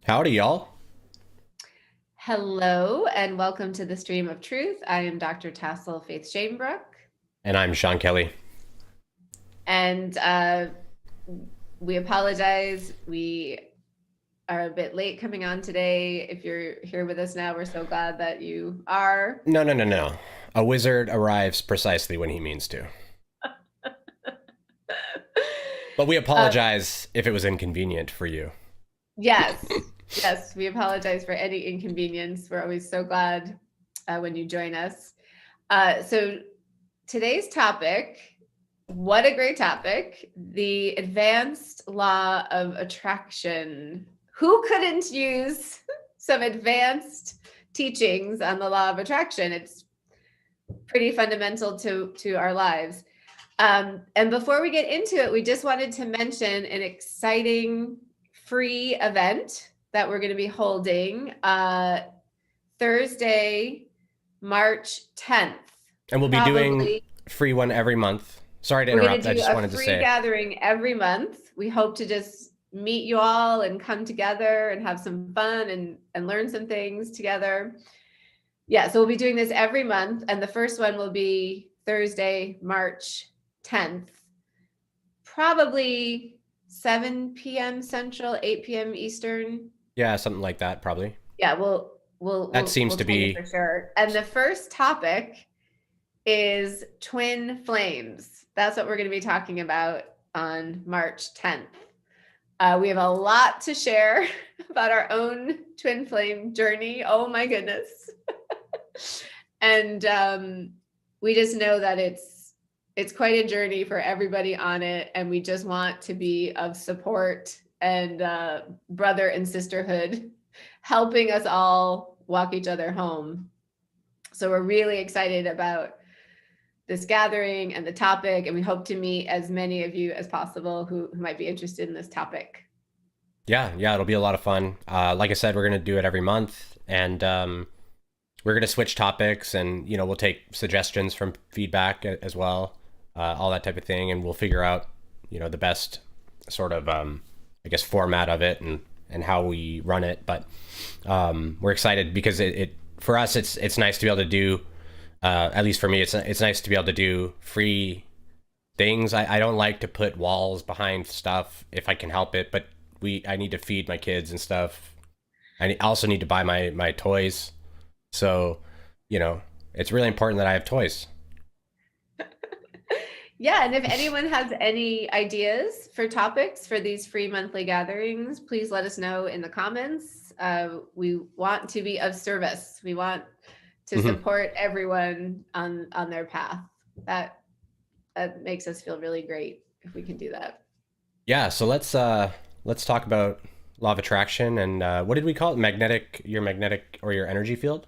Howdy, y'all. Hello and welcome to the Stream of Truth. I am Dr. Tassel Faith Shanebrook, And I'm Sean Kelly. and we apologize. We are a bit late coming on today. If you're here with us now, we're so glad that you are. No, no, no, no. A wizard arrives precisely when he means to. But we Um, apologize if it was inconvenient for you. yes, yes, we apologize for any inconvenience. We're always so glad when you join us. So today's topic, what a great topic, the advanced law of attraction. Who couldn't use some advanced teachings on the law of attraction? It's pretty fundamental to our lives. And before we get into it, we just wanted to mention an exciting free event that we're going to be holding Thursday, March 10th. And we'll be doing Probably free one every month. Sorry to we're going interrupt. to I do just a wanted to free say, gathering every month. We hope to just meet you all and come together and have some fun and learn some things together. Yeah, so we'll be doing this every month. And the first one will be Thursday, March 10th, probably 7 p.m. Central, 8 p.m. Eastern. yeah, something like that, probably. Yeah, we'll we'll That we'll seems we'll to tell you be, for sure. And the first topic is twin flames. That's what we're going to be talking about on March 10th. We have a lot to share about our own twin flame journey. Oh my goodness. And we just know that it's quite a journey for everybody on it, and we just want to be of support and brother and sisterhood, helping us all walk each other home. So we're really excited about this gathering and the topic, and we hope to meet as many of you as possible who might be interested in this topic. yeah, it'll be a lot of fun. Like I said, we're going to do it every month. And we're going to switch topics and, we'll take suggestions from feedback as well, all that type of thing. And we'll figure out, the best sort of, I guess, format of it and how we run it. But we're excited because it for us, it's nice to be able to do, at least for me, it's nice to be able to do free things. I don't like to put walls behind stuff if I can help it, but I need to feed my kids and stuff. I also need to buy my toys. So, it's really important that I have toys. Yeah, and if anyone has any ideas for topics for these free monthly gatherings, please let us know in the comments. We want to be of service. We want to Hmm. support everyone on their path. That makes us feel really great if we can do that. Yeah. So let's talk about law of attraction and what did we call it? Your magnetic or your energy field,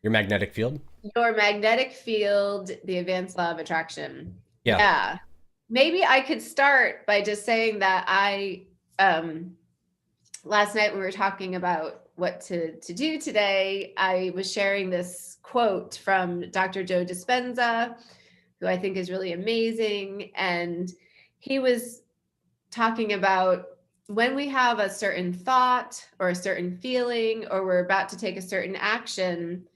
your magnetic field. Your magnetic field, the advanced law of attraction. Yeah. Yeah. Maybe I could start by just saying that I last night we were talking about what to do today. I was sharing this quote from Dr. Joe Dispenza, who I think is really amazing. And he was talking about when we have a certain thought or a certain feeling, or we're about to take a certain action,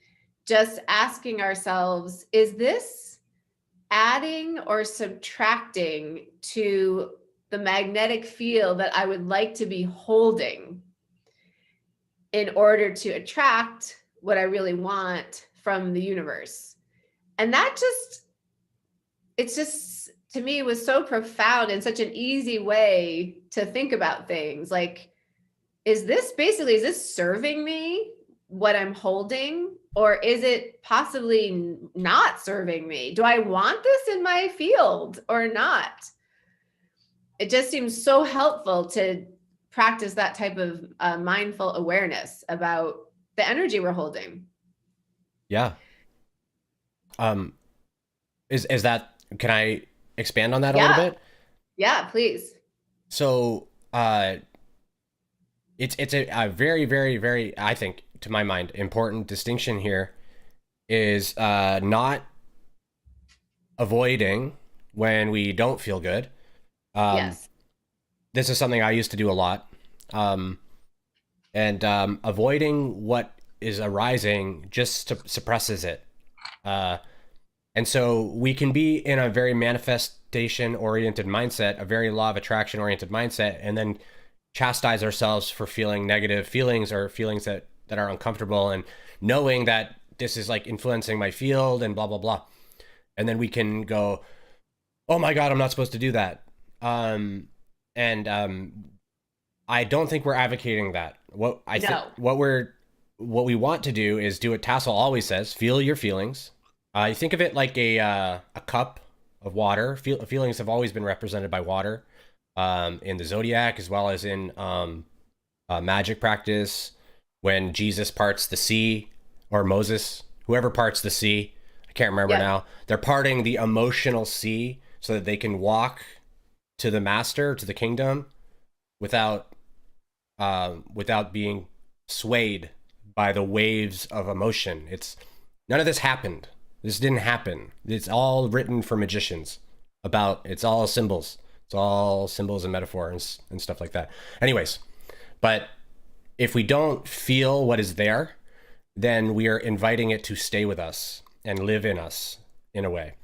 just asking ourselves, is this adding or subtracting to the magnetic field that I would like to be holding in order to attract what I really want from the universe? And that it's just, to me, was so profound and such an easy way to think about things. Like, is this serving me, what I'm holding? Or is it possibly not serving me? Do I want this in my field or not? It just seems so helpful to practice that type of mindful awareness about the energy we're holding. Yeah. Um, is that, can I expand on that a little Yeah, bit? yeah, please. So, it's a very, very, very, I think, to my mind, important distinction here is not avoiding when we don't feel good. Um, Yes. this is something I used to do a lot. Um, and avoiding what is arising just suppresses it. Uh, and so we can be in a very manifestation oriented mindset, a very law of attraction oriented mindset, and then chastise ourselves for feeling negative feelings or feelings that are uncomfortable, and knowing that this is like influencing my field and blah blah blah. And then we can go, oh my god, I'm not supposed to do that. And I don't think we're advocating that. What I think No. what we want to do is do what Tassel always says: feel your feelings. You think of it like a cup of water. Feelings have always been represented by water, in the zodiac as well as in magic practice. When Jesus parts the sea, or Moses, whoever parts the sea, I can't remember Yep. now. They're parting the emotional sea so that they can walk to the master, to the kingdom, without without being swayed by the waves of emotion. It's none of this happened. This didn't happen. It's all written for magicians. It's all symbols. It's all symbols and metaphors and stuff like that. Anyways, but if we don't feel what is there, then we are inviting it to stay with us and live in us in a way.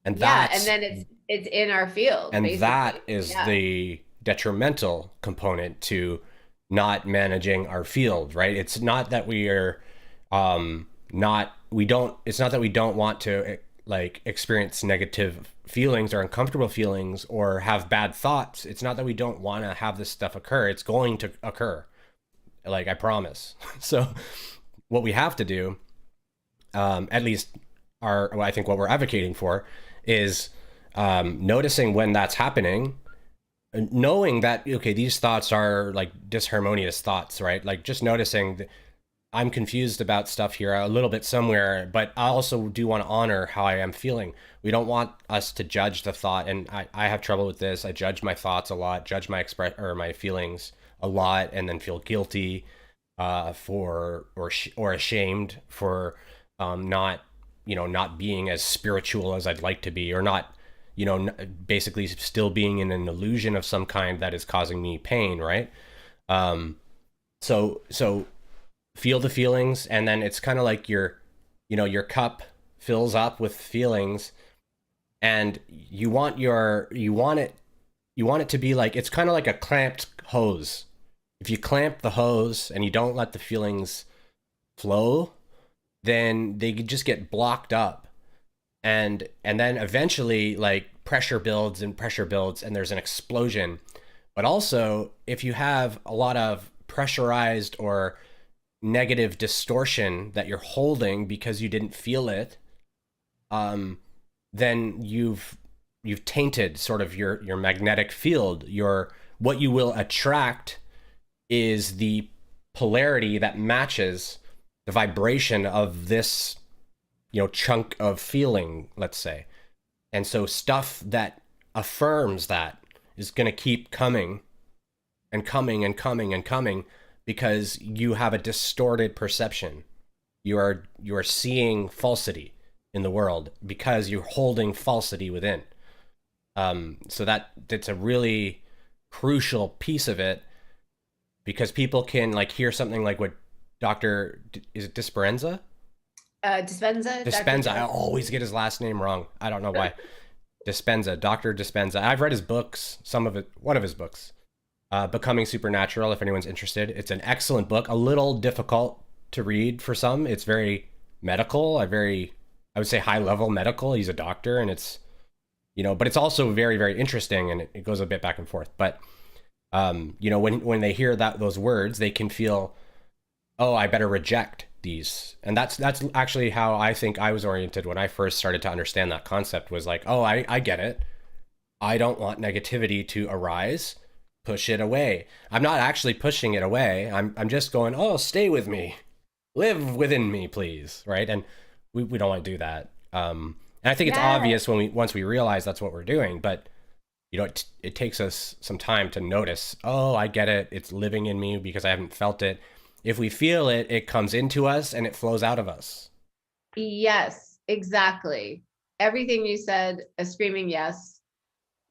And Yeah, and that's then it's in our field, and that basically. is Yeah. the detrimental component to not managing our field, right? It's not that we are not we don't it's not that we don't want to like experience negative feelings or uncomfortable feelings or have bad thoughts. It's not that we don't want to have this stuff occur. It's going to occur, like I promise. So what we have to do, at least well, I think what we're advocating for is noticing when that's happening, knowing that okay, these thoughts are like disharmonious thoughts, right? Like just noticing that I'm confused about stuff here a little bit somewhere, but I also do want to honor how I am feeling. We don't want us to judge the thought, and I have trouble with this. I judge my thoughts a lot, judge my feelings a lot, and then feel guilty or ashamed for not not being as spiritual as I'd like to be, or not basically still being in an illusion of some kind that is causing me pain, right? Um, so feel the feelings, and then it's kind of like your cup fills up with feelings, and you want it to be like it's kind of like a clamped hose. If you clamp the hose and you don't let the feelings flow, then they just get blocked up, and then eventually like pressure builds and there's an explosion. But also, if you have a lot of pressurized or negative distortion that you're holding because you didn't feel it, um, then you've tainted sort of your magnetic field. Your What you will attract is the polarity that matches the vibration of this chunk of feeling, let's say. And so stuff that affirms that is going to keep coming and coming and coming and coming, because you have a distorted perception. You are seeing falsity in the world because you're holding falsity within. So that's a really crucial piece of it, because people can like hear something like what Dr. Is it Dispenza? Dispenza, Dr. Dispenza. I Dispenza. always get his last name wrong. I don't know why. Dispenza, Dr. Dispenza. I've read his books, one of his books, Becoming Supernatural, if anyone's interested. It's an excellent book, a little difficult to read for some. It's very medical, I would say high level medical. He's a doctor, and it's, but it's also very, very interesting, and it goes a bit back and forth. But, when they hear those words, they can feel, oh, I better reject these. And that's actually how I think I was oriented when I first started to understand that concept. Was like, oh, I get it. I don't want negativity to arise. Push it away. I'm not actually pushing it away. I'm just going, oh, stay with me. Live within me, please. Right? And we don't want to do that. And I think it's Yeah. obvious once we realize that's what we're doing, but it takes us some time to notice, oh, I get it. It's living in me because I haven't felt it. If we feel it, it comes into us and it flows out of us. Yes, exactly. Everything you said, a screaming yes.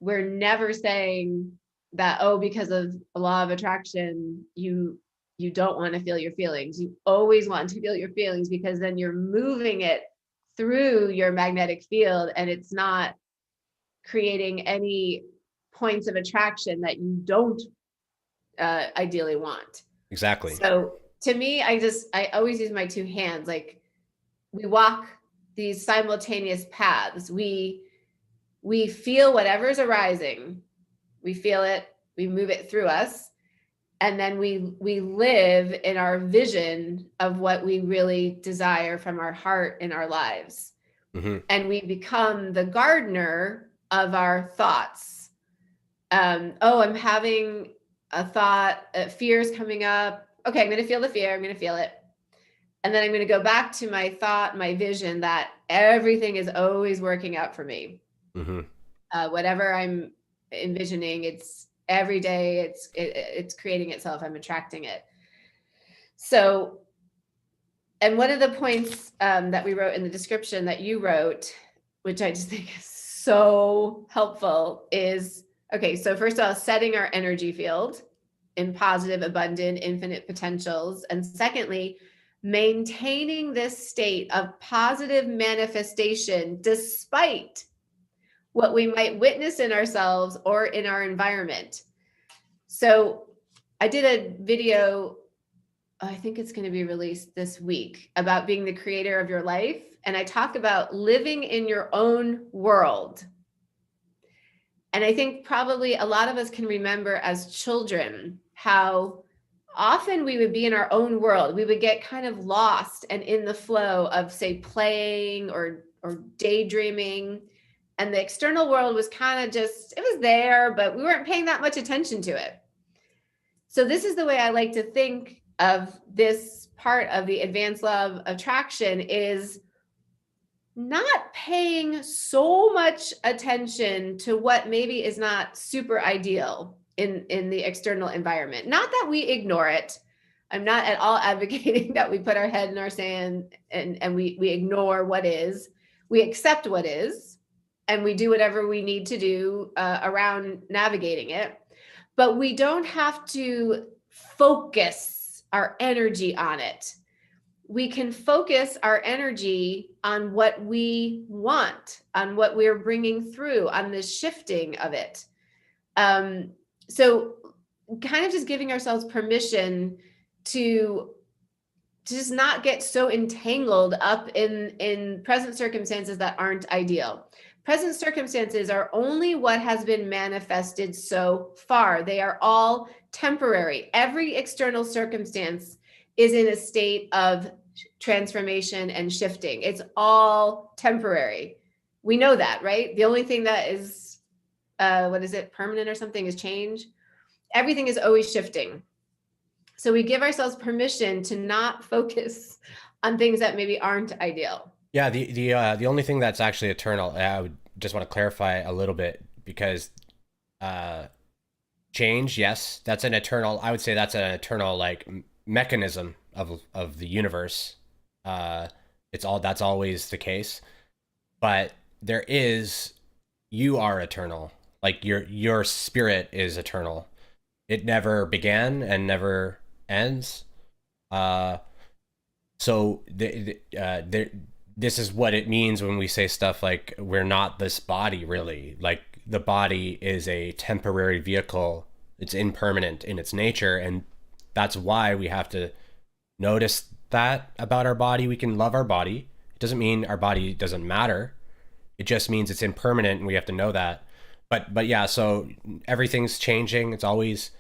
We're never saying that, oh, because of a law of attraction, you you don't want to feel your feelings. You always want to feel your feelings, because then you're moving it through your magnetic field, and it's not creating any points of attraction that you don't ideally want. Exactly. So to me, I always use my two hands. Like, we walk these simultaneous paths. We feel whatever's arising. We feel it, we move it through us, and then we live in our vision of what we really desire from our heart in our lives. Mm-hmm. And we become the gardener of our thoughts. Oh, I'm having a thought, fear is coming up. Okay, I'm going to feel the fear. I'm going to feel it. And then I'm going to go back to my thought, my vision that everything is always working out for me. Mm-hmm. Whatever I'm envisioning, it's every day, it's creating itself. I'm attracting it. So, and one of the points that we wrote in the description that you wrote, which I just think is so helpful, is, okay, so first of all, setting our energy field in positive, abundant, infinite potentials. And secondly, maintaining this state of positive manifestation despite what we might witness in ourselves or in our environment. So I did a video, I think it's going to be released this week, about being the creator of your life. And I talk about living in your own world. And I think probably a lot of us can remember as children how often we would be in our own world. We would get kind of lost and in the flow of, say, playing or daydreaming. And the external world was kind of just, it was there, but we weren't paying that much attention to it. So this is the way I like to think of this part of the advanced law of attraction, is not paying so much attention to what maybe is not super ideal in the external environment. Not that we ignore it. I'm not at all advocating that we put our head in our sand and we ignore what is. We accept what is, and we do whatever we need to do around navigating it. But we don't have to focus our energy on it. We can focus our energy on what we want, on what we're bringing through, on the shifting of it. So kind of just giving ourselves permission to just not get so entangled up in present circumstances that aren't ideal. Present circumstances are only what has been manifested so far. They are all temporary. Every external circumstance is in a state of transformation and shifting. It's all temporary. We know that, right? The only thing that is, permanent or something, is change. Everything is always shifting. So we give ourselves permission to not focus on things that maybe aren't ideal. Yeah, the only thing that's actually eternal, I would just want to clarify a little bit, because change, yes, that's an eternal. I would say that's an eternal like mechanism of the universe. That's always the case, but you are eternal. Like your spirit is eternal. It never began and never ends. So this is what it means when we say stuff like we're not this body, really. Like, the body is a temporary vehicle. It's impermanent in its nature, and that's why we have to notice that about our body. We can love our body. It doesn't mean our body doesn't matter. It just means it's impermanent, and we have to know that. But yeah, so everything's changing. It's always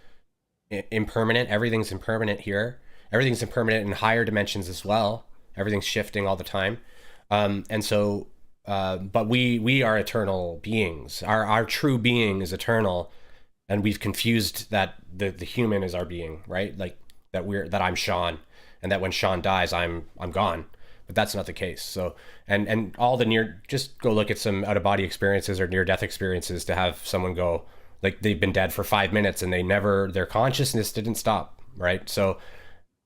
impermanent. Everything's impermanent here. Everything's impermanent in higher dimensions as well. Everything's shifting all the time. And so, but we are eternal beings. Our true being is eternal, and we've confused that the human is our being, right? Like that I'm Sean, and that when Sean dies, I'm gone. But that's not the case. So, and all just go look at some out of body experiences or near death experiences to have someone go, like, they've been dead for 5 minutes and their consciousness didn't stop, right? So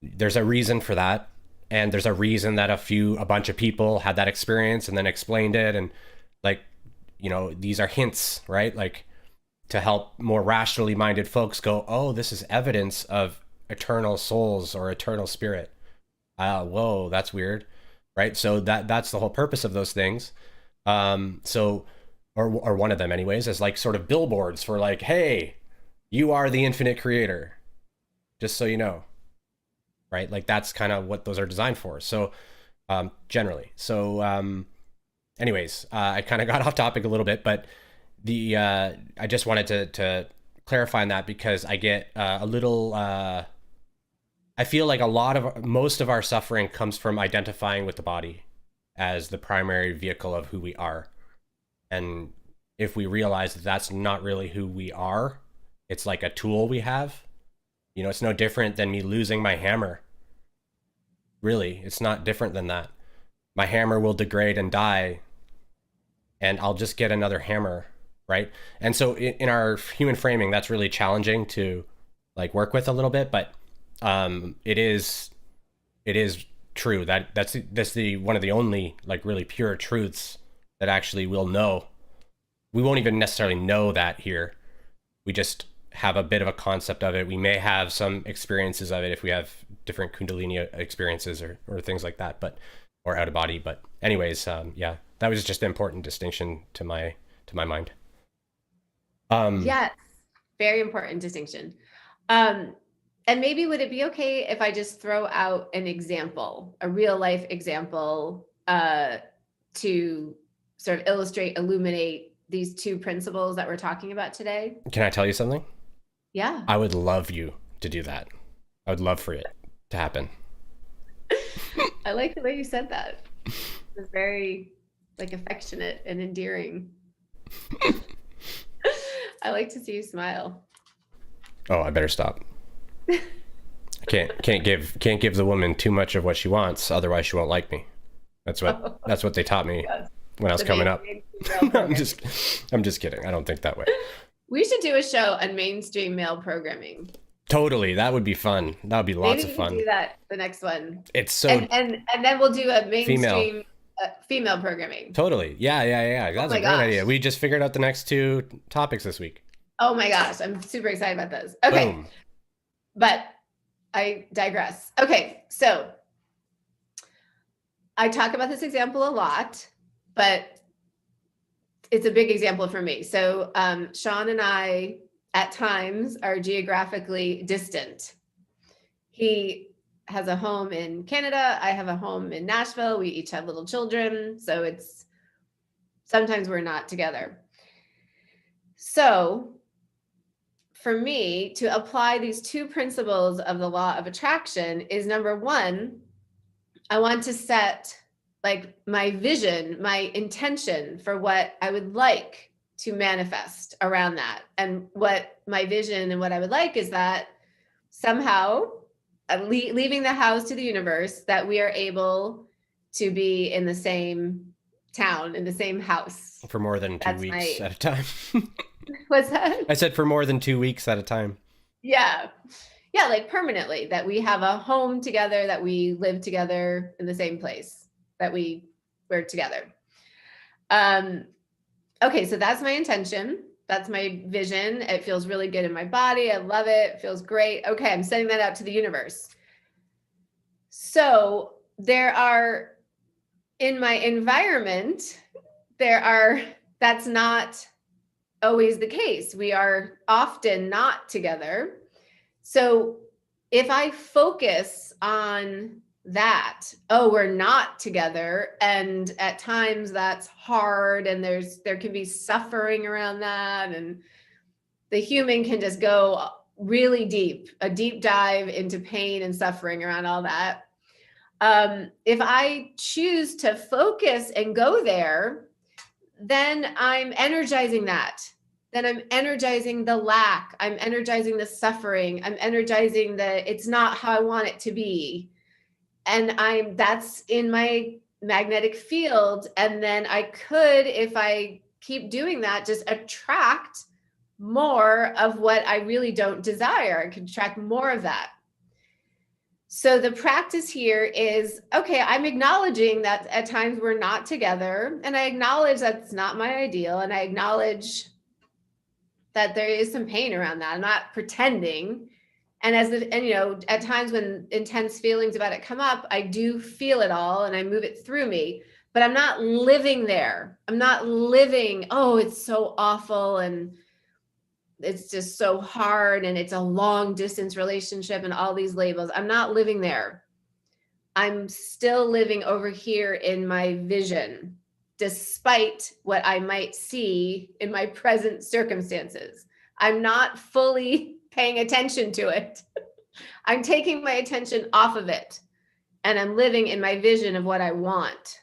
there's a reason for that. And there's a reason that a bunch of people had that experience and then explained it. And, like, these are hints, right? Like, to help more rationally minded folks go, oh, this is evidence of eternal souls or eternal spirit. Whoa, that's weird, right? So that's the whole purpose of those things. So, or one of them, anyways, is like sort of billboards for like, hey, you are the infinite creator, just so you know, right? Like that's kind of what those are designed for. So, generally, so anyways, I kind of got off topic a little bit, but I just wanted to clarify on that because I get a little. I feel like most of our suffering comes from identifying with the body as the primary vehicle of who we are, and if we realize that that's not really who we are, it's like a tool we have. You know, it's no different than me losing my hammer. Really, it's not different than that. My hammer will degrade and die, and I'll just get another hammer, right? And so in our human framing, that's really challenging to like work with a little bit, but it is true that that's the one of the only like really pure truths that actually we'll know. We won't even necessarily know that here. We just have a bit of a concept of it. We may have some experiences of it if we have different Kundalini experiences or things like that, but or out of body. But anyways, yeah, that was just an important distinction to my mind. Yes, very important distinction. And maybe would it be okay if I just throw out an example, a real life example, to sort of illustrate, illuminate these two principles that we're talking about today? Can I tell you something? Yeah. I would love you to do that. I would love for it to happen. I like the way you said that. It's very like affectionate and endearing. I like to see you smile. Oh, I better stop. Can't give the woman too much of what she wants, otherwise she won't like me. That's what they taught me when I was coming up. I'm just kidding. I don't think that way. We should do a show on mainstream male programming. Totally, that would be fun. That would be lots of fun. Maybe we can do that the next one. It's so and then we'll do a mainstream female programming. Totally, yeah. That's a great idea. We just figured out the next two topics this week. Oh my gosh, I'm super excited about this. Okay, boom. But I digress. Okay, so I talk about this example a lot, but it's a big example for me. So Sean and I at times are geographically distant. He has a home in Canada. I have a home in Nashville. We each have little children. So it's sometimes we're not together. So for me to apply these two principles of the law of attraction is number one, I want to set like my vision, my intention for what I would like to manifest around that. And what my vision and what I would like is that somehow leaving the house to the universe, that we are able to be in the same town, in the same house. For more than 2 weeks at a time. What's that? I said for more than 2 weeks at a time. Yeah. Yeah, like permanently, that we have a home together, that we live together in the same place, that we're together. Okay, so that's my intention. That's my vision. It feels really good in my body. I love it. It feels great. Okay, I'm sending that out to the universe. So there are, in my environment, that's not always the case. We are often not together. So if I focus on that, oh, we're not together, and at times that's hard, and there can be suffering around that, and the human can just go really deep, a deep dive into pain and suffering around all that. If I choose to focus and go there, then I'm energizing that. Then I'm energizing the lack. I'm energizing the suffering. I'm energizing it's not how I want it to be. And that's in my magnetic field. And then I could, if I keep doing that, just attract more of what I really don't desire. I could attract more of that. So the practice here is, okay, I'm acknowledging that at times we're not together, and I acknowledge that's not my ideal, and I acknowledge that there is some pain around that. I'm not pretending And at times when intense feelings about it come up, I do feel it all and I move it through me, but I'm not living there. I'm not living, oh, it's so awful and it's just so hard and it's a long distance relationship and all these labels. I'm not living there. I'm still living over here in my vision, despite what I might see in my present circumstances. I'm not fully paying attention to it. I'm taking my attention off of it and I'm living in my vision of what I want.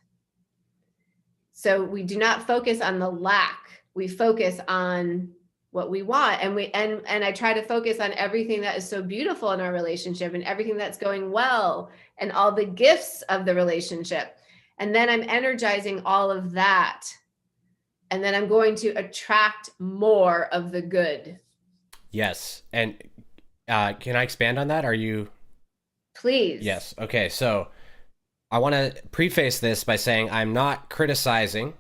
So we do not focus on the lack. We focus on what we want. And I try to focus on everything that is so beautiful in our relationship and everything that's going well and all the gifts of the relationship. And then I'm energizing all of that. And then I'm going to attract more of the good. Yes. And can I expand on that? Are you? Please. Yes. Okay. So I want to preface this by saying I'm not criticizing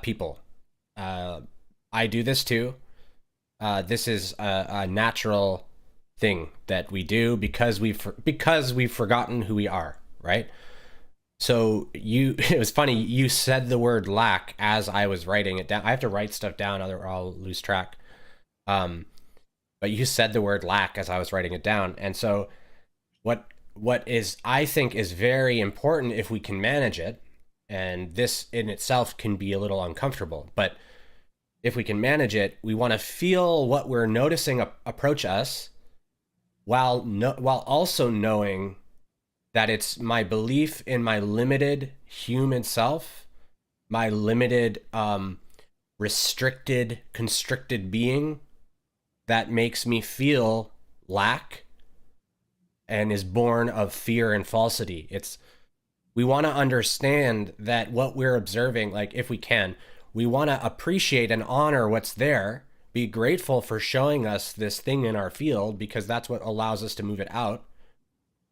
people. I do this too. This is a natural thing that we do because we've forgotten who we are, right? So it was funny. You said the word lack as I was writing it down. I have to write stuff down, otherwise I'll lose track. But you said the word lack as I was writing it down, and so what is I think is very important if we can manage it, and this in itself can be a little uncomfortable, but if we can manage it, we want to feel what we're noticing approach us, while also knowing that it's my belief in my limited human self, my limited restricted, constricted being that makes me feel lack and is born of fear and falsity. We want to understand that what we're observing, like if we can, we want to appreciate and honor what's there, be grateful for showing us this thing in our field because that's what allows us to move it out,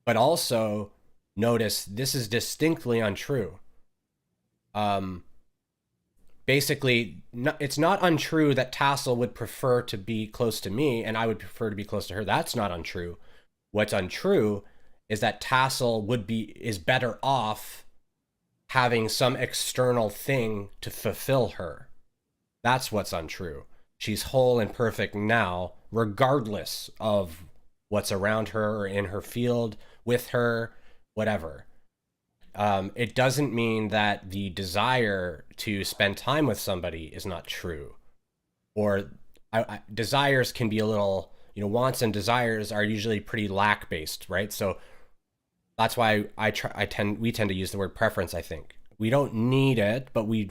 but also notice this is distinctly untrue. Basically, it's not untrue that Tassel would prefer to be close to me and I would prefer to be close to her. That's not untrue. What's untrue is that Tassel is better off having some external thing to fulfill her. That's what's untrue. She's whole and perfect now, regardless of what's around her or in her field, with her, whatever. It doesn't mean that the desire to spend time with somebody is not true. Or desires can be a little, wants and desires are usually pretty lack based, right? So that's why we tend to use the word preference. I think we don't need it, but we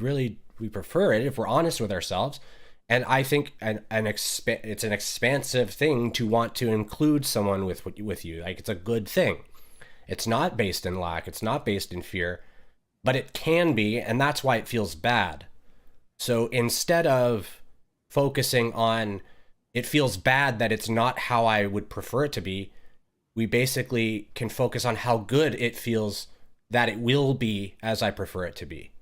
prefer it if we're honest with ourselves. And I think it's an expansive thing to want to include someone with you. Like, it's a good thing. It's not based in lack. It's not based in fear, but it can be, and that's why it feels bad. So instead of focusing on it feels bad that it's not how I would prefer it to be, we basically can focus on how good it feels that it will be as I prefer it to be.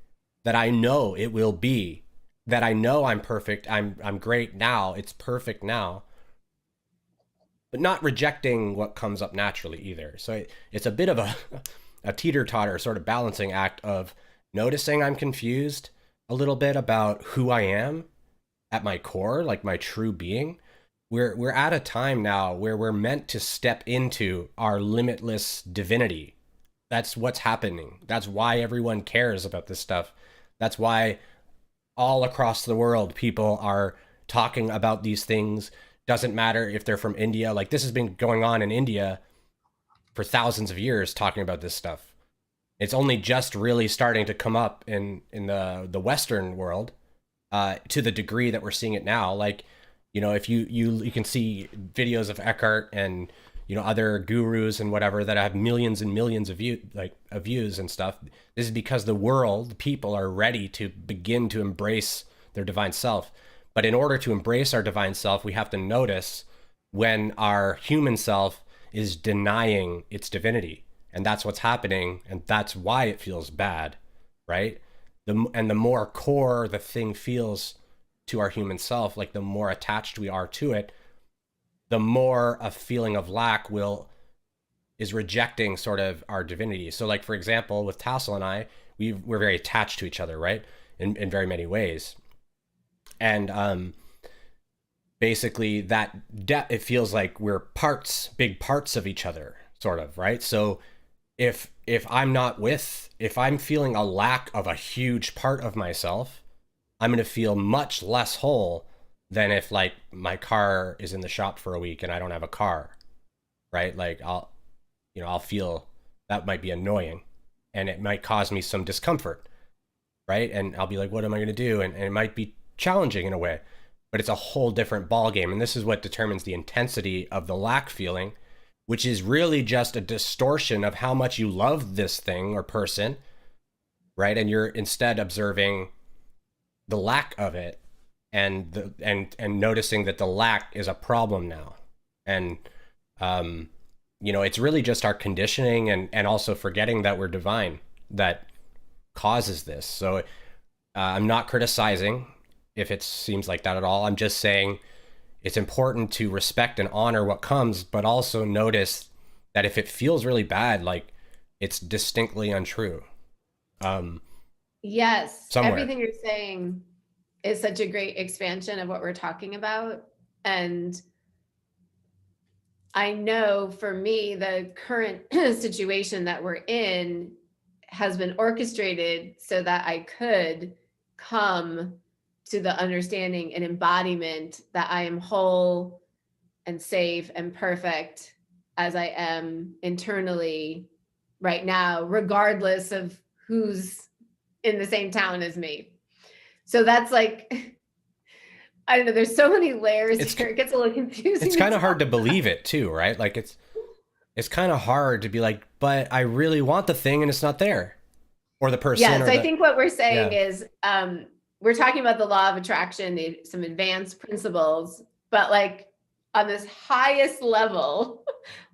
That I know it will be. That I know I'm perfect. I'm great now. It's perfect now. But not rejecting what comes up naturally either. So it's a bit of a teeter-totter sort of balancing act of noticing I'm confused a little bit about who I am at my core, like my true being. We're at a time now where we're meant to step into our limitless divinity. That's what's happening. That's why everyone cares about this stuff. That's why all across the world people are talking about these things. Doesn't matter if they're from India. Like, this has been going on in India for thousands of years, talking about this stuff. It's only just really starting to come up in the Western world to the degree that we're seeing it now. Like, if you can see videos of Eckhart and other gurus and whatever that have millions and millions of views and stuff. This is because the people are ready to begin to embrace their divine self. But in order to embrace our divine self, we have to notice when our human self is denying its divinity. And that's what's happening. And that's why it feels bad, right? And the more core the thing feels to our human self, like the more attached we are to it, the more a feeling of lack will is rejecting sort of our divinity. So like for example, with Tassel and I, we're very attached to each other, right? In very many ways. And basically it feels like we're big parts of each other, sort of, right? So if I'm feeling a lack of a huge part of myself, I'm going to feel much less whole than if like my car is in the shop for a week and I don't have a car, right? Like I'll feel that might be annoying and it might cause me some discomfort, right? And I'll be like, what am I going to do? And it might be challenging in a way, but it's a whole different ball game. And this is what determines the intensity of the lack feeling, which is really just a distortion of how much you love this thing or person, right? And you're instead observing the lack of it and noticing that the lack is a problem now. And it's really just our conditioning and also forgetting that we're divine that causes this. So I'm not criticizing if it seems like that at all. I'm just saying it's important to respect and honor what comes, but also notice that if it feels really bad, like it's distinctly untrue. Yes, Somewhere. everything you're saying is such a great expansion of what we're talking about. And I know for me, the current situation that we're in has been orchestrated so that I could come to the understanding and embodiment that I am whole and safe and perfect as I am internally right now, regardless of who's in the same town as me. So that's like, I don't know, there's so many layers here. It gets a little confusing. It's kind of hard to believe it too, right? Like it's kind of hard to be like, but I really want the thing and it's not there. Or the person. Yeah, so I think what we're saying is we're talking about the law of attraction, some advanced principles, but like on this highest level,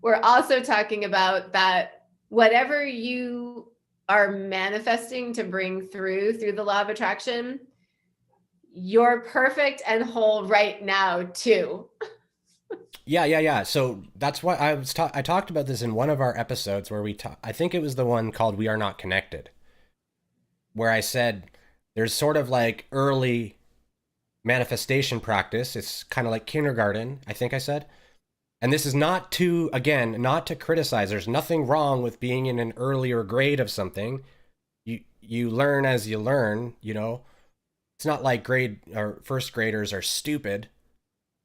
we're also talking about that whatever you are manifesting to bring through the law of attraction, you're perfect and whole right now too. Yeah. So that's why I talked about this in one of our episodes where I think it was the one called "We Are Not Connected," where I said there's sort of like early manifestation practice. It's kind of like kindergarten, I think I said. And this is not to criticize. There's nothing wrong with being in an earlier grade of something. You learn as you learn, It's not like grade or first graders are stupid.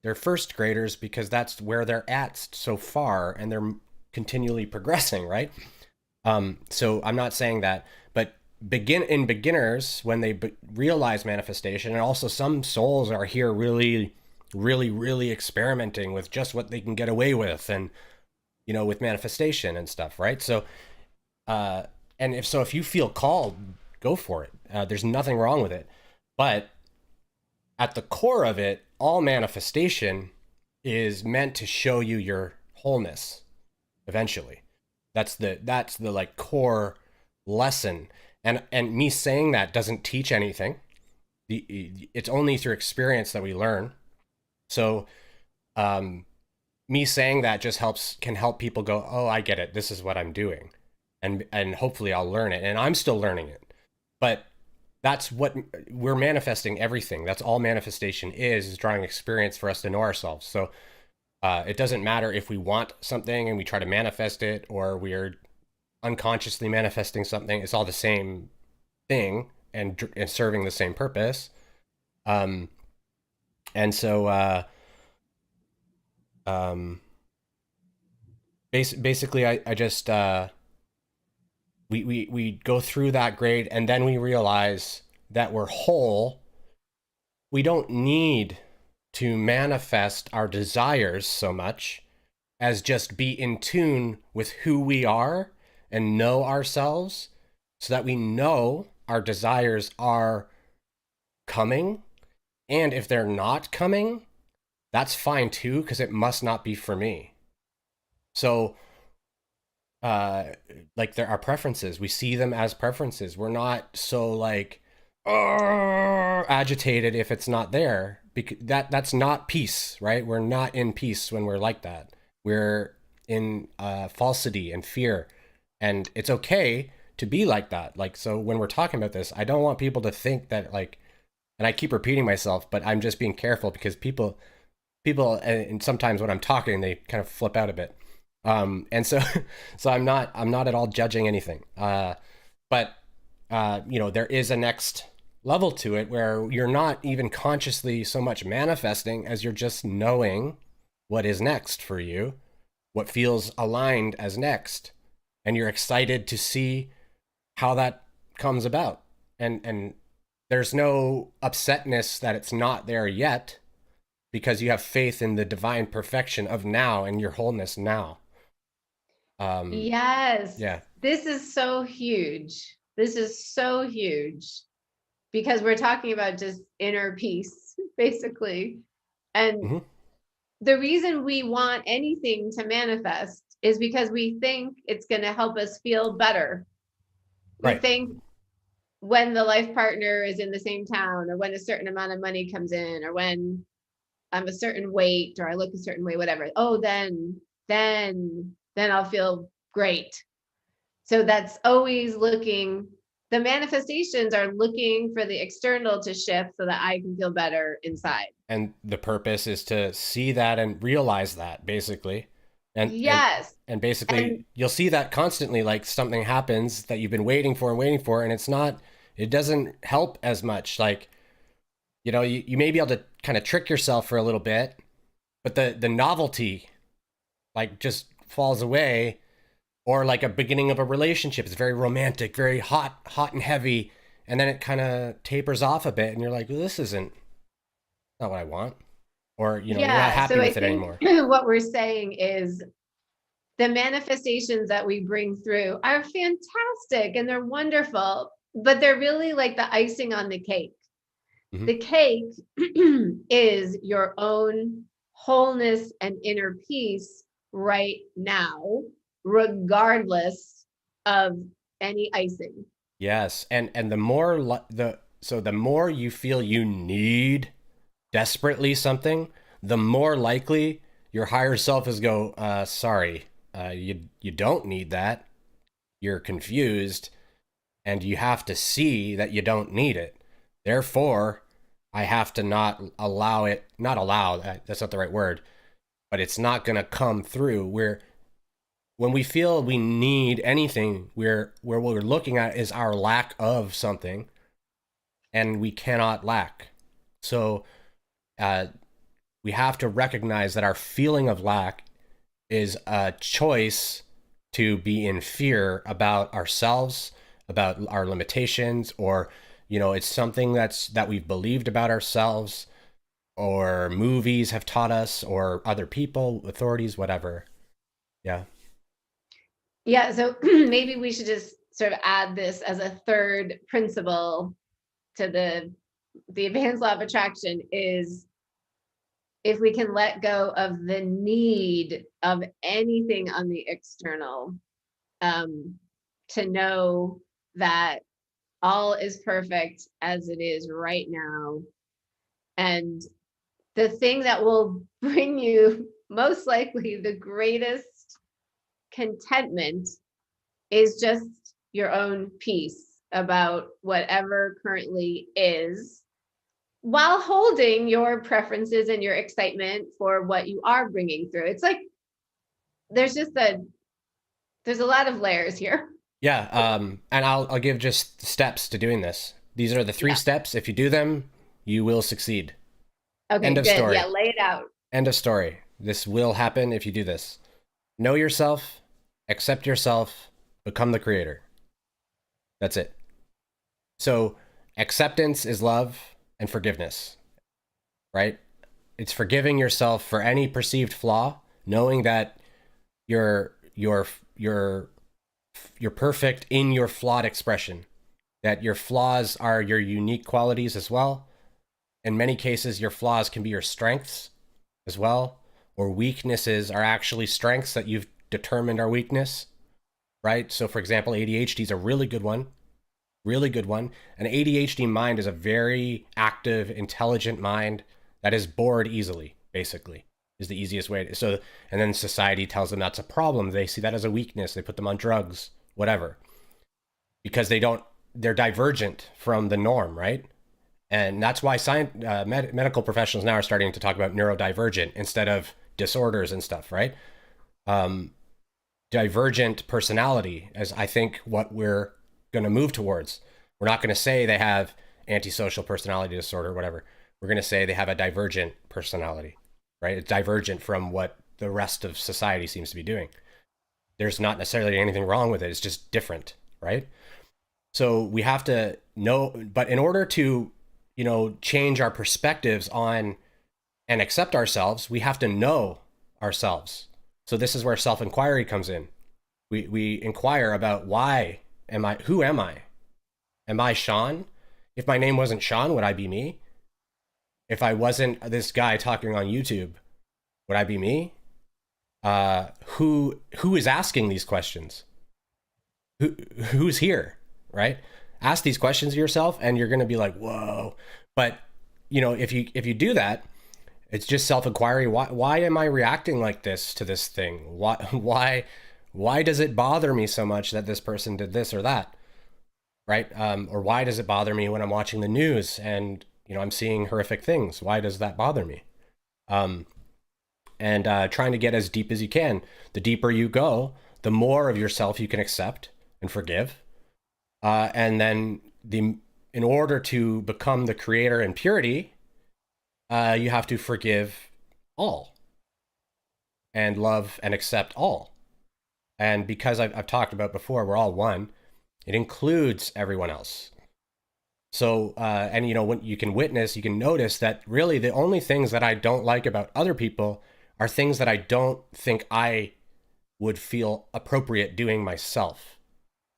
They're first graders because that's where they're at so far and they're continually progressing, right? So I'm not saying that, but beginners, when they realize manifestation, and also some souls are here really, really, really experimenting with just what they can get away with and, with manifestation and stuff, right? So, and if you feel called, go for it. There's nothing wrong with it. But at the core of it, all manifestation is meant to show you your wholeness eventually. That's the like core lesson. And me saying that doesn't teach anything. It's only through experience that we learn. So me saying that just can help people go, oh, I get it. This is what I'm doing. And hopefully I'll learn it. And I'm still learning it. But that's what we're manifesting everything. That's all manifestation is drawing experience for us to know ourselves. So it doesn't matter if we want something and we try to manifest it or we're unconsciously manifesting something. It's all the same thing and serving the same purpose. And so basically I just we go through that grade and then we realize that we're whole. We don't need to manifest our desires so much as just be in tune with who we are and know ourselves so that we know our desires are coming. And if they're not coming, that's fine too, because it must not be for me. So like there are preferences. We see them as preferences. We're not so like agitated if it's not there, because that's not peace, right? We're not in peace when we're like that. We're in falsity and fear, and it's okay to be like that. Like, so when we're talking about this, I don't want people to think that, like, and I keep repeating myself, but I'm just being careful because people, and sometimes when I'm talking, they kind of flip out a bit. And so, so I'm not at all judging anything. But you know, there is a next level to it where you're not even consciously so much manifesting as you're just knowing what is next for you, what feels aligned as next, and you're excited to see how that comes about. And there's no upsetness that it's not there yet because you have faith in the divine perfection of now and your wholeness now. Um, Yes, yeah. this is so huge. This is so huge because we're talking about just inner peace, basically. And Hmm. the reason we want anything to manifest is because we think it's going to help us feel better. We Right. think when the life partner is in the same town, or when a certain amount of money comes in, or when I'm a certain weight, or I look a certain way, whatever. Oh, then I'll feel great. So that's always looking, the manifestations are looking for the external to shift so that I can feel better inside. And the purpose is to see that and realize that, basically. and and Yes. and basically And you'll see that constantly, like something happens that you've been waiting for, and it doesn't help as much. Like, you know, you may be able to kind of trick yourself for a little bit, but the novelty, like, just falls away. Or like a beginning of a relationship is very romantic, very hot and heavy, and then it kind of tapers off a bit, and you're like, well, this isn't not what I want. Or, you know, you're not yeah, happy so I with it think anymore. what we're saying is the manifestations that we bring through are fantastic and they're wonderful, but they're really like the icing on the cake. Hmm. The cake is your own wholeness and inner peace right now, regardless of any icing. Yes, and the more the more you feel you need desperately something, the more likely your higher self is go, sorry, you don't need that. You're confused, and you have to see that you don't need it. Therefore, I have to not allow it. Not allow that's not the right word, but it's not going to come through. Where when we feel we need anything, where what we're looking at is our lack of something, and we cannot lack. So uh, we have to recognize that our feeling of lack is a choice to be in fear about ourselves, about our limitations, or, you know, it's something that we've believed about ourselves, or movies have taught us, or other people, authorities, whatever. Yeah. Yeah, so maybe we should just sort of add this as a third principle to the advanced law of attraction is if we can let go of the need of anything on the external, um, to know that all is perfect as it is right now. And the thing that will bring you most likely the greatest contentment is just your own peace about whatever currently is, while holding your preferences and your excitement for what you are bringing through. It's like there's just there's a lot of layers here. Yeah. And I'll give just steps to doing this. These are the three Yeah. steps. If you do them, you will succeed. End Okay, of good. Yeah, story. lay it out. End of story. This will happen if you do this. Know yourself, accept yourself, become the creator. That's it. So, acceptance is love and forgiveness, right? It's forgiving yourself for any perceived flaw, knowing that you're you're you're you're perfect in your flawed expression, that your flaws are your unique qualities as well. In many cases, your flaws can be your strengths as well, or weaknesses are actually strengths that you've determined are weakness, right? So, for example, ADHD is a really good one. Really good one. An ADHD mind is a very active, intelligent mind that is bored easily, basically, is the easiest way to, so, and then society tells them that's a problem. They see that as a weakness. They put them on drugs, whatever, because they're divergent from the norm, right? And that's why medical professionals now are starting to talk about neurodivergent instead of disorders and stuff, right? Um, Divergent personality as I think what we're going to move towards. We're not going to say they have antisocial personality disorder or whatever. We're going to say they have a divergent personality, right? It's divergent from what the rest of society seems to be doing. There's not necessarily anything wrong with it. It's just different, right? So we have to know, but in order to, change our perspectives on and accept ourselves, we have to know ourselves. So this is where self-inquiry comes in. We inquire about who am I? Am I Sean? If my name wasn't Sean, would I be me? If I wasn't this guy talking on YouTube, would I be me? Who is asking these questions? Who's here, right? Ask these questions of yourself, and you're going to be like, whoa. But if you do that, it's just self-inquiry. Why am I reacting like this to this thing? Why does it bother me so much that this person did this or that, right? Or why does it bother me when I'm watching the news and I'm seeing horrific things? Why does that bother me? And trying to get as deep as you can. The deeper you go, the more of yourself you can accept and forgive. And then in order to become the creator in purity, you have to forgive all and love and accept all. And because I've talked about before, we're all one. It includes everyone else. So, and when you can witness, you can notice that really the only things that I don't like about other people are things that I don't think I would feel appropriate doing myself.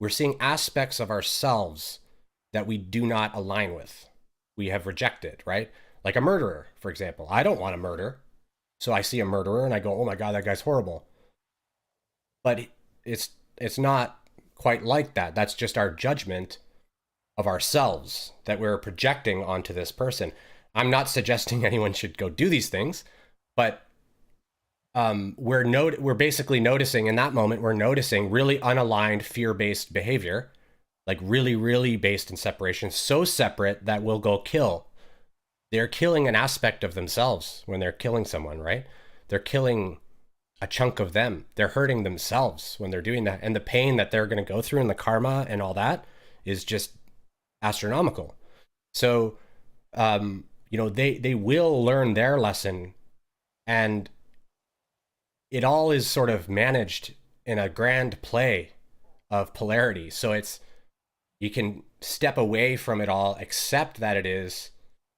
We're seeing aspects of ourselves that we do not align with. We have rejected, right? Like a murderer, for example. I don't want to murder. So I see a murderer and I go, oh my God, that guy's horrible. But it's not quite like that. That's just our judgment of ourselves that we're projecting onto this person. I'm not suggesting anyone should go do these things, but we're basically noticing in that moment, we're noticing really unaligned fear-based behavior, like really, really based in separation, so separate that we'll go kill. They're killing an aspect of themselves when they're killing someone, right? They're killing a chunk of them. They're hurting themselves when they're doing that. And the pain that they're going to go through and the karma and all that is just astronomical. So, they will learn their lesson, and it all is sort of managed in a grand play of polarity. So you can step away from it all, accept that it is,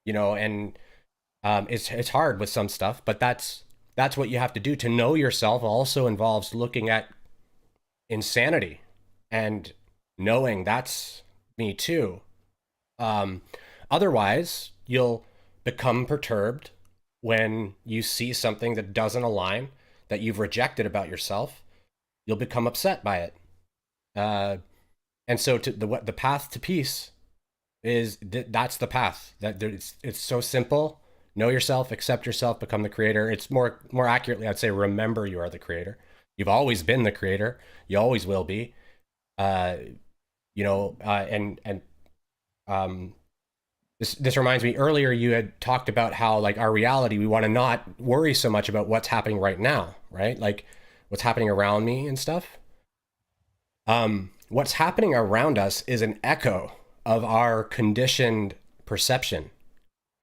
and it's hard with some stuff, but that's what you have to do. To know yourself also involves looking at insanity and knowing that's me too. Otherwise, you'll become perturbed when you see something that doesn't align, that you've rejected about yourself. You'll become upset by it. And so the path to peace is that's the path. That it's so simple. Know yourself, accept yourself, become the creator. It's more accurately, I'd say, remember you are the creator. You've always been the creator. You always will be. This reminds me, earlier you had talked about how, like, our reality, we want to not worry so much about what's happening right now, right? Like what's happening around me and stuff. What's happening around us is an echo of our conditioned perception.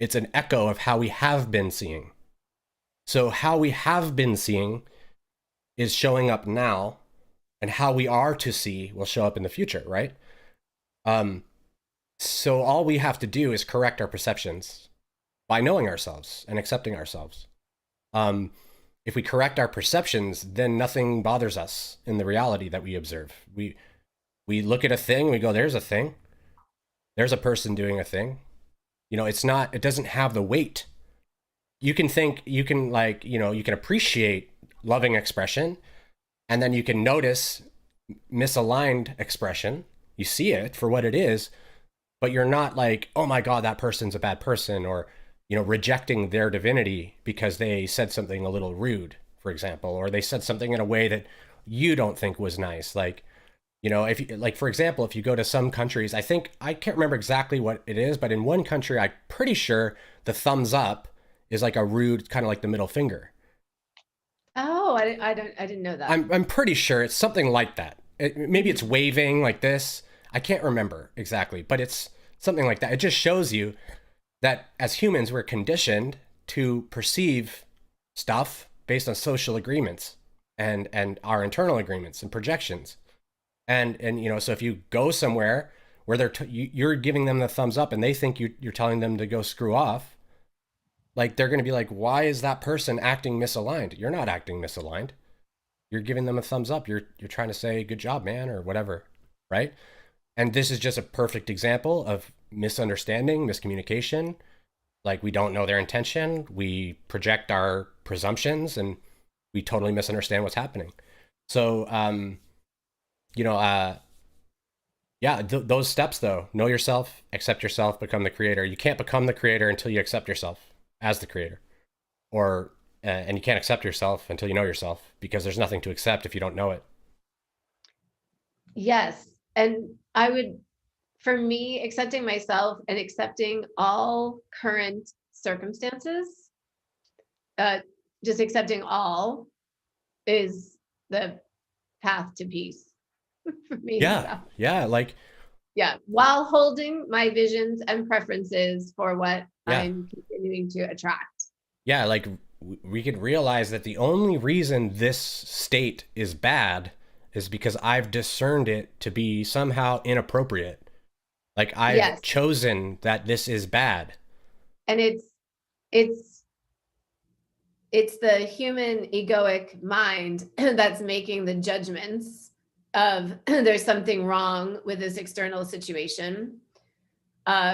It's an echo of how we have been seeing. So how we have been seeing is showing up now, and how we are to see will show up in the future, right? So all we have to do is correct our perceptions by knowing ourselves and accepting ourselves. If we correct our perceptions, then nothing bothers us in the reality that we observe. We look at a thing, we go, there's a thing. There's a person doing a thing. It doesn't have the weight. You can appreciate loving expression, and then you can notice misaligned expression. You see it for what it is, but you're not like, oh my God, that person's a bad person, or rejecting their divinity because they said something a little rude, for example, or they said something in a way that you don't think was nice. Like, if you, like, for example, if you go to some countries, I can't remember exactly what it is, but in one country, I'm pretty sure the thumbs up is like a rude, kind of like the middle finger. Oh, I didn't know that. I'm pretty sure it's something like that. Maybe it's Mhm. waving like this. I can't remember exactly, but it's something like that. It just shows you that as humans, we're conditioned to perceive stuff based on social agreements and our internal agreements and projections. And so if you go somewhere where you're giving them the thumbs up and they think you're telling them to go screw off, like they're going to be like, why is that person acting misaligned? You're not acting misaligned. You're giving them a thumbs up. You're trying to say good job, man, or whatever, right? And this is just a perfect example of misunderstanding, miscommunication. Like, we don't know their intention, we project our presumptions, and we totally misunderstand what's happening. So you know yeah, those steps, though: know yourself, accept yourself, become the creator. You can't become the creator until you accept yourself as the creator, or and you can't accept yourself until you know yourself, because there's nothing to accept if you don't know it. Yes. And I would, for me, accepting myself and accepting all current circumstances, uh, just accepting all is the path to peace for me. Yeah, So, yeah, like, yeah, while holding my visions and preferences for what yeah, I'm continuing to attract. yeah, like, we could realize that the only reason this state is bad is because I've discerned it to be somehow inappropriate. Like, I've Yes. chosen that this is bad. And it's it's the human egoic mind that's making the judgments of there's something wrong with this external situation,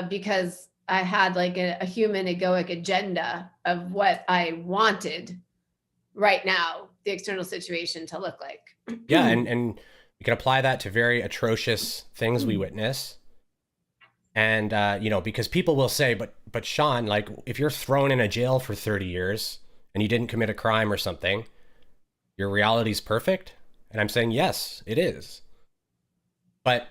because I had like a human egoic agenda of what I wanted right now the external situation to look like. Yeah, and we can apply that to very atrocious things we witness. And because people will say, but Sean, like, if you're thrown in a jail for 30 years and you didn't commit a crime or something, your reality's perfect. And I'm saying, yes, it is. But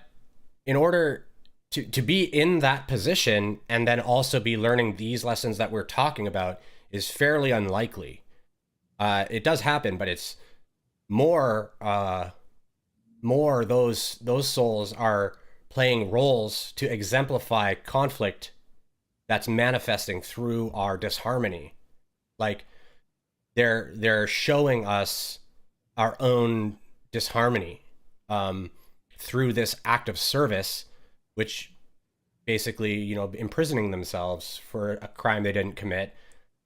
in order to be in that position and then also be learning these lessons that we're talking about is fairly unlikely. It does happen, but it's more those souls are playing roles to exemplify conflict that's manifesting through our disharmony. Like, they're showing us our own disharmony, through this act of service, which basically, imprisoning themselves for a crime they didn't commit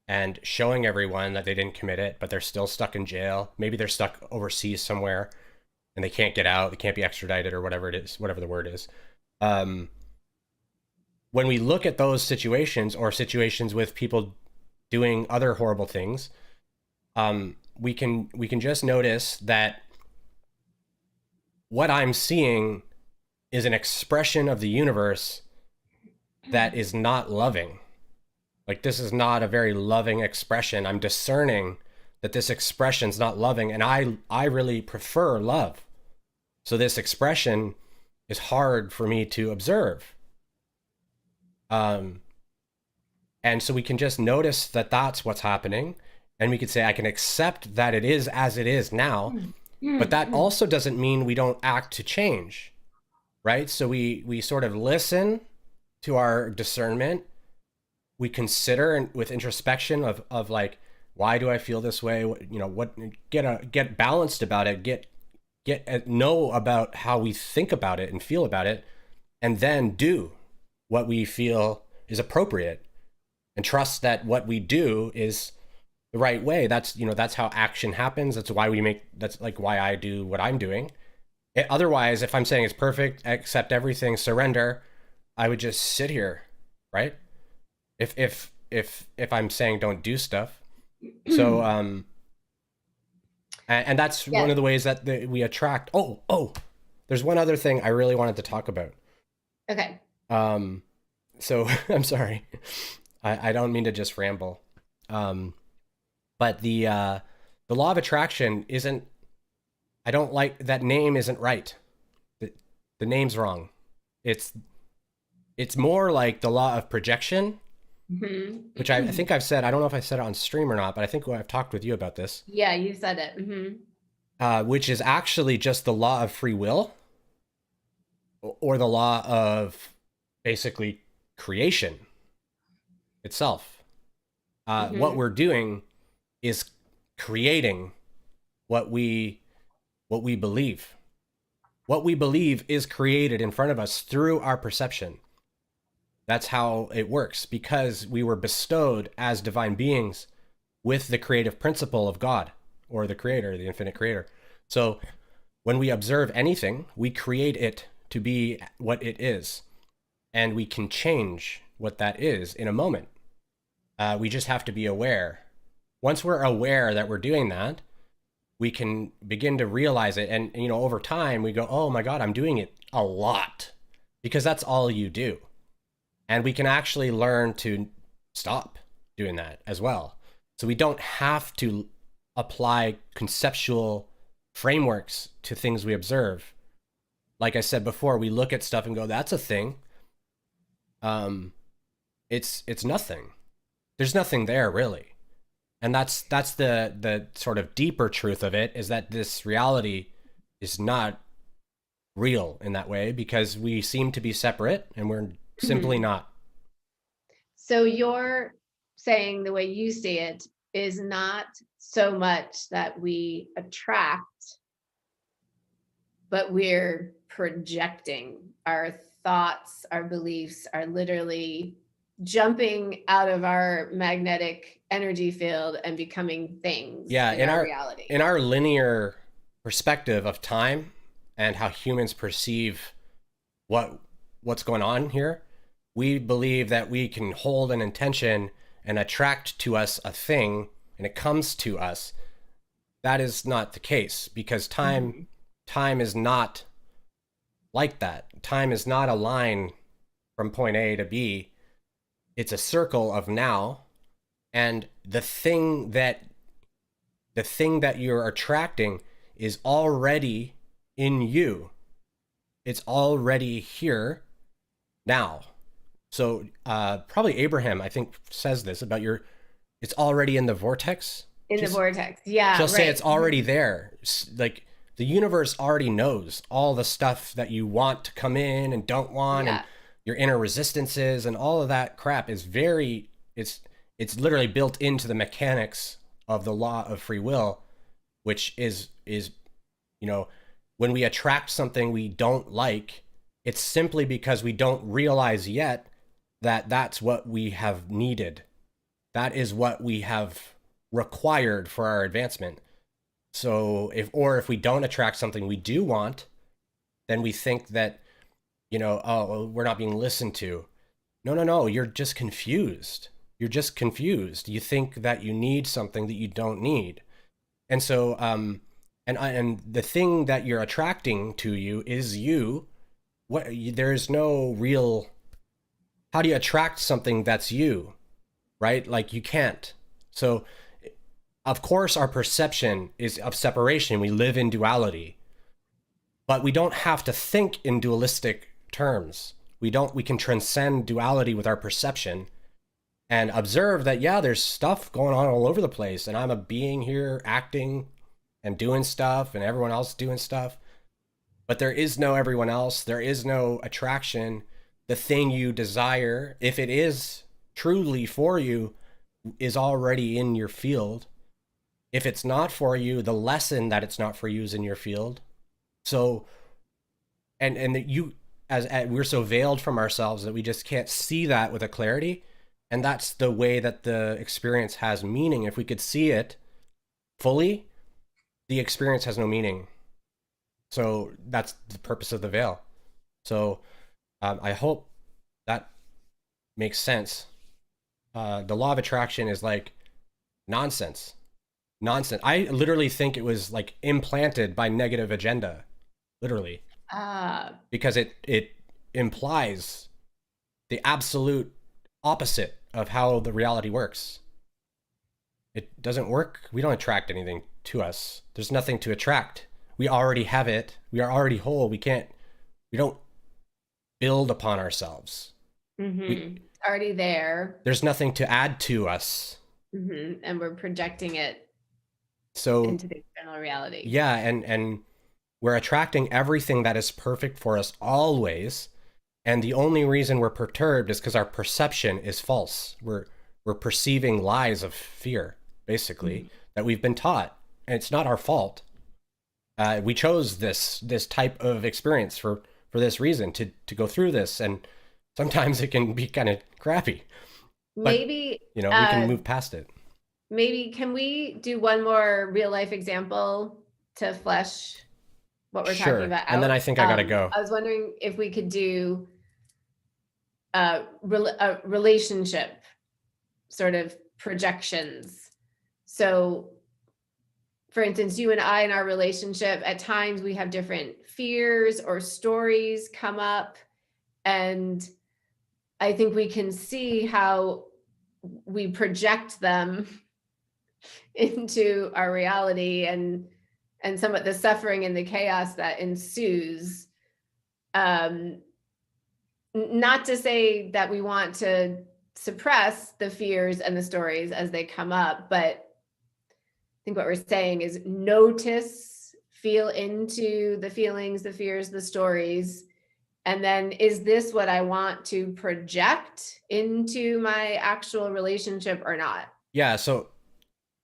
and showing everyone that they didn't commit it, but they're still stuck in jail. Maybe they're stuck overseas somewhere and they can't get out. They can't be extradited or whatever it is, whatever the word is. Um, when we look at those situations, or situations with people doing other horrible things, we can just notice that what I'm seeing is an expression of the universe that is not loving. Like, this is not a very loving expression. I'm discerning that this expression's not loving, and I really prefer love. So this expression is hard for me to observe. Um, and so we can just notice that that's what's happening, and we could say, I can accept that it is as it is now, but that also doesn't mean we don't act to change, right? So we sort of listen to our discernment, we consider, and with introspection of like, why do I feel this way? What, get balanced about it, get know about how we think about it and feel about it, and then do what we feel is appropriate, and trust that what we do is the right way. That's how action happens. That's like why I do what I'm doing. Otherwise, if I'm saying it's perfect, accept everything, surrender, I would just sit here, right? If I'm saying don't do stuff. So and that's one Yes. of the ways that we attract. Oh, there's one other thing I really wanted to talk about. Okay. So I'm sorry. I don't mean to just ramble. Um, but the law of attraction isn't. I don't like that name. Isn't right. The, the name's wrong. It's it's more like the law of projection, which I Mhm. think I've said. I don't know if I said it on stream or not, but I think I've talked with you about this, Yeah, you said it. which is actually just the law of free will or the law of basically creation itself. What Hmm. we're doing is creating what we what we believe. What we believe is created in front of us through our perception. That's how it works because we were bestowed as divine beings with the creative principle of God or the creator, the infinite creator. So when we observe anything, we create it to be what it is, and we can change what that is in a moment. We just have to be aware. Once we're aware that we're doing that, we can begin to realize it. And, over time, we go, oh my God, I'm doing it a lot because that's all you do. And we can actually learn to stop doing that as well. So we don't have to apply conceptual frameworks to things we observe. Like I said before, we look at stuff and go, that's a thing. Um, it's nothing. There's nothing there really. And that's the sort of deeper truth of it is that this reality is not real in that way because we seem to be separate and we're simply Hmm. not. So you're saying the way you see it is not so much that we attract, but we're projecting. Our thoughts, our beliefs are literally jumping out of our magnetic energy field and becoming things Yeah, in our reality. in our linear perspective of time and how humans perceive what what's going on here, we believe that we can hold an intention and attract to us a thing and it comes to us. That is not the case because Mhm. time is not like that. Time is not a line from point A to B. It's a circle of now, and the thing that you're attracting is already in you. It's already here now. So probably Abraham, I think, says this about your. It's already in the vortex. In the She's vortex. Yeah, she'll say it's right. already there. Like the universe already knows all the stuff that you want to come in and don't want, and Yeah. your inner resistances and all of that crap is very. It's literally built into the mechanics of the law of free will, which is you know when we attract something we don't like, it's simply because we don't realize yet that that's what we have needed. That is what we have required for our advancement. So if we don't attract something we do want, then we think that, oh, well, we're not being listened to. No, no, no, you're just confused. You're just confused. You think that you need something that you don't need. And so and the thing that you're attracting to you is you. There's no real. How do you attract something that's you, right? Like you can't. So of course our perception is of separation. We live in duality, but we don't have to think in dualistic terms. We can transcend duality with our perception and observe that, yeah, there's stuff going on all over the place and I'm a being here acting and doing stuff and everyone else doing stuff, but there is no everyone else. There is no attraction. The thing you desire, if it is truly for you, is already in your field. If it's not for you, the lesson that it's not for you is in your field. So, and that you, as we're so veiled from ourselves that we just can't see that with a clarity. And that's the way that the experience has meaning. If we could see it fully, the experience has no meaning. So that's the purpose of the veil. So I hope that makes sense. The law of attraction is like nonsense. Nonsense. I literally think it was like implanted by negative agenda, literally, Ah, because it implies the absolute opposite of how the reality works. It doesn't work. We don't attract anything to us. There's nothing to attract. We already have it. We are already whole. We don't build upon ourselves. It's already there. There's nothing to add to us. And we're projecting it So into the external reality. yeah, and we're attracting everything that is perfect for us always. And the only reason we're perturbed is because our perception is false. We're perceiving lies of fear, basically, that we've been taught. And it's not our fault. We chose this type of experience for this reason, to go through this, and sometimes it can be kind of crappy. But, Maybe we can move past it. maybe can we do one more real life example to flesh what we're talking about out? And then I think I gotta go. I was wondering if we could do a relationship sort of projections. So for instance, you and I in our relationship, at times we have different fears or stories come up, and I think we can see how we project them into our reality, and some of the suffering and the chaos that ensues. Not to say that we want to suppress the fears and the stories as they come up, but I think what we're saying is notice, feel into the feelings, the fears, the stories. And then, is this what I want to project into my actual relationship or not? Yeah. So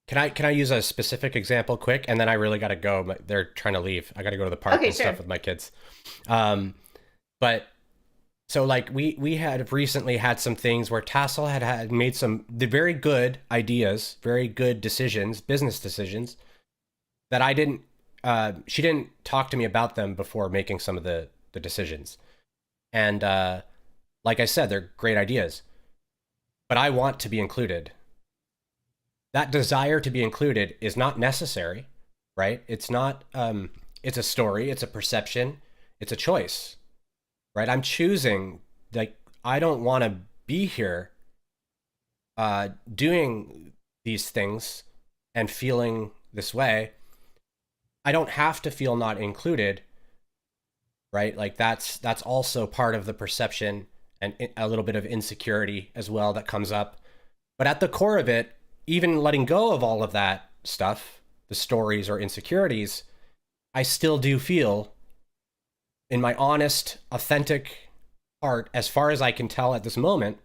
can I use a specific example quick? And then I really got to go. They're trying to leave. I got to go to the park and stuff with my kids. But so like we had recently had some things where Tassel had made the very good ideas, very good decisions, business decisions that I didn't, she didn't talk to me about them before making some of the decisions. And like I said, they're great ideas, but I want to be included. That desire to be included is not necessary, right? It's not, it's a story, it's a perception, it's a choice, right? I'm choosing, like, I don't want to be here doing these things and feeling this way. I don't have to feel not included, right? Like that's also part of the perception and a little bit of insecurity as well that comes up. But at the core of it, even letting go of all of that stuff, the stories or insecurities, I still do feel in my honest, authentic heart, as far as I can tell at this moment,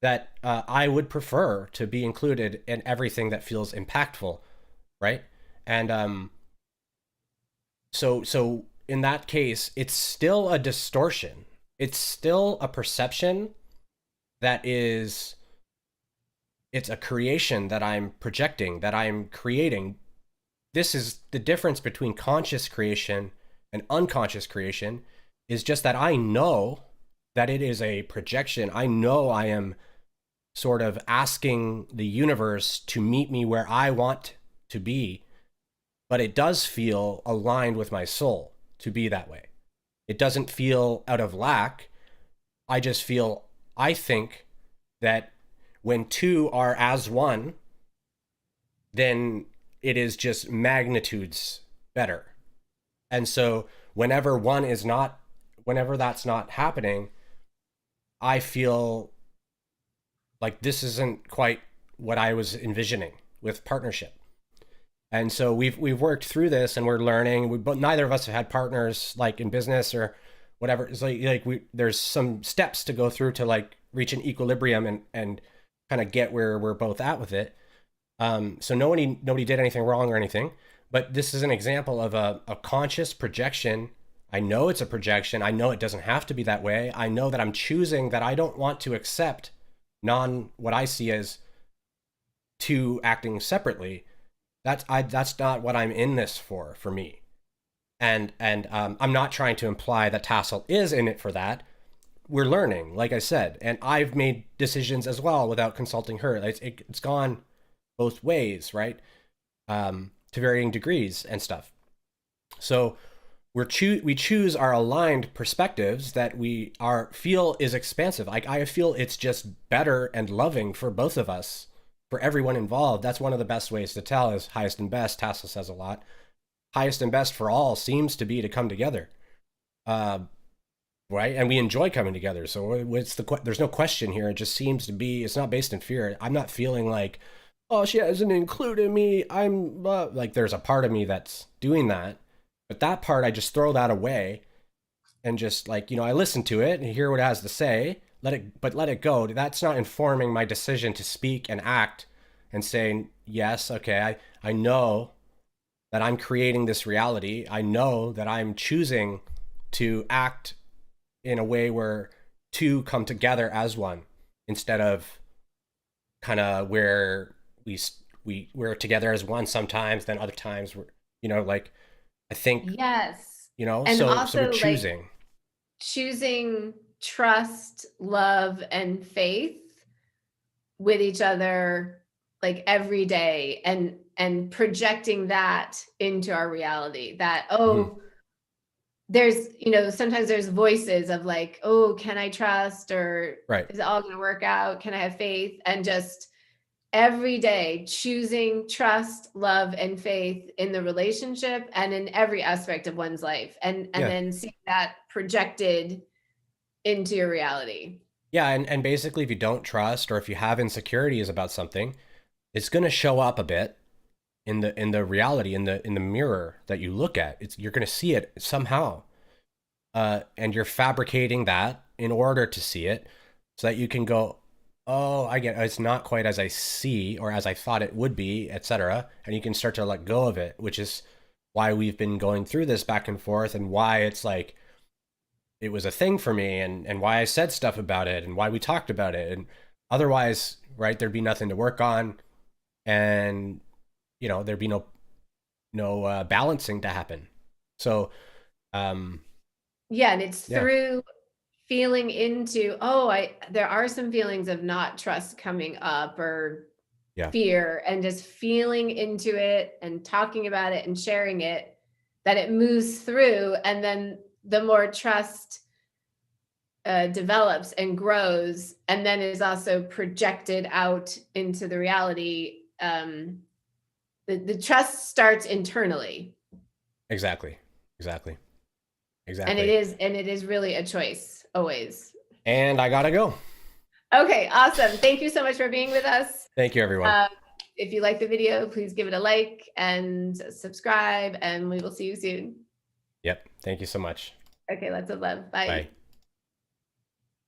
that I would prefer to be included in everything that feels impactful, right? And so in that case, it's still a distortion. It's still a perception that is, it's a creation that I'm projecting, that I'm creating. This is the difference between conscious creation and unconscious creation, is just that I know that it is a projection. I know I am sort of asking the universe to meet me where I want to be, but it does feel aligned with my soul to be that way. It doesn't feel out of lack. I just feel, I think that when two are as one, then it is just magnitudes better. And so whenever that's not happening, I feel like this isn't quite what I was envisioning with partnership. And so we've worked through this, and we're learning. But neither of us have had partners like in business or whatever. It's like there's some steps to go through to like reach an equilibrium and kind of get where we're both at with it. So nobody did anything wrong or anything. But this is an example of a conscious projection. I know it's a projection. I know it doesn't have to be that way. I know that I'm choosing that I don't want to accept what I see as two acting separately. That's not what I'm in this for me. And I'm not trying to imply that Tassel is in it for that. We're learning, like I said, and I've made decisions as well without consulting her. It's gone both ways, right? To varying degrees and stuff. So we choose our aligned perspectives that we are feel is expansive. Like I feel it's just better and loving for both of us, for everyone involved. That's one of the best ways to tell is highest and best. Tasla says a lot. Highest and best for all seems to be to come together, uh, right? And we enjoy coming together. So there's no question here. It just seems to be. It's not based in fear. I'm not feeling like, oh, she hasn't included me. I'm like there's a part of me that's doing that, but that part I just throw that away and just like I listen to it and hear what it has to say. Let it go. That's not informing my decision to speak and act and saying yes. Okay, I know that I'm creating this reality. I know that I'm choosing to act in a way where two come together as one instead of kind of where we're together as one sometimes, then other times we're like I think Yes. And so we're also like choosing. choosing trust, love, and faith with each other like every day, and projecting that into our reality, that Mhm. there's sometimes there's voices of like, oh, can I trust, or Right. is it all going to work out, can I have faith, and just every day choosing trust, love, and faith in the relationship and in every aspect of one's life, and Yeah. then seeing that projected into your reality. Yeah, and basically if you don't trust or if you have insecurities about something, it's going to show up a bit in the reality in the mirror that you look at. You're going to see it somehow. And you're fabricating that in order to see it so that you can go, oh, I get it. It's not quite as I see or as I thought it would be, etc. And you can start to let go of it, which is why we've been going through this back and forth and why it's like it was a thing for me and why I said stuff about it and why we talked about it. And otherwise, right, there'd be nothing to work on and there'd be no balancing to happen. So Yeah, and it's yeah. through feeling into, oh, I there are some feelings of not trust coming up, or Yeah. fear, and just feeling into it and talking about it and sharing it, that it moves through, and then the more trust develops and grows, and then is also projected out into the reality. The trust starts internally, Exactly. Exactly. and it Exactly. is and it is really a choice always. And I gotta go. Okay, awesome. Thank you so much for being with us. Thank you, everyone. Um, if you like the video, please give it a like and subscribe, and we will see you soon. Yep. Thank you so much. Okay, lots of love. Bye. Bye.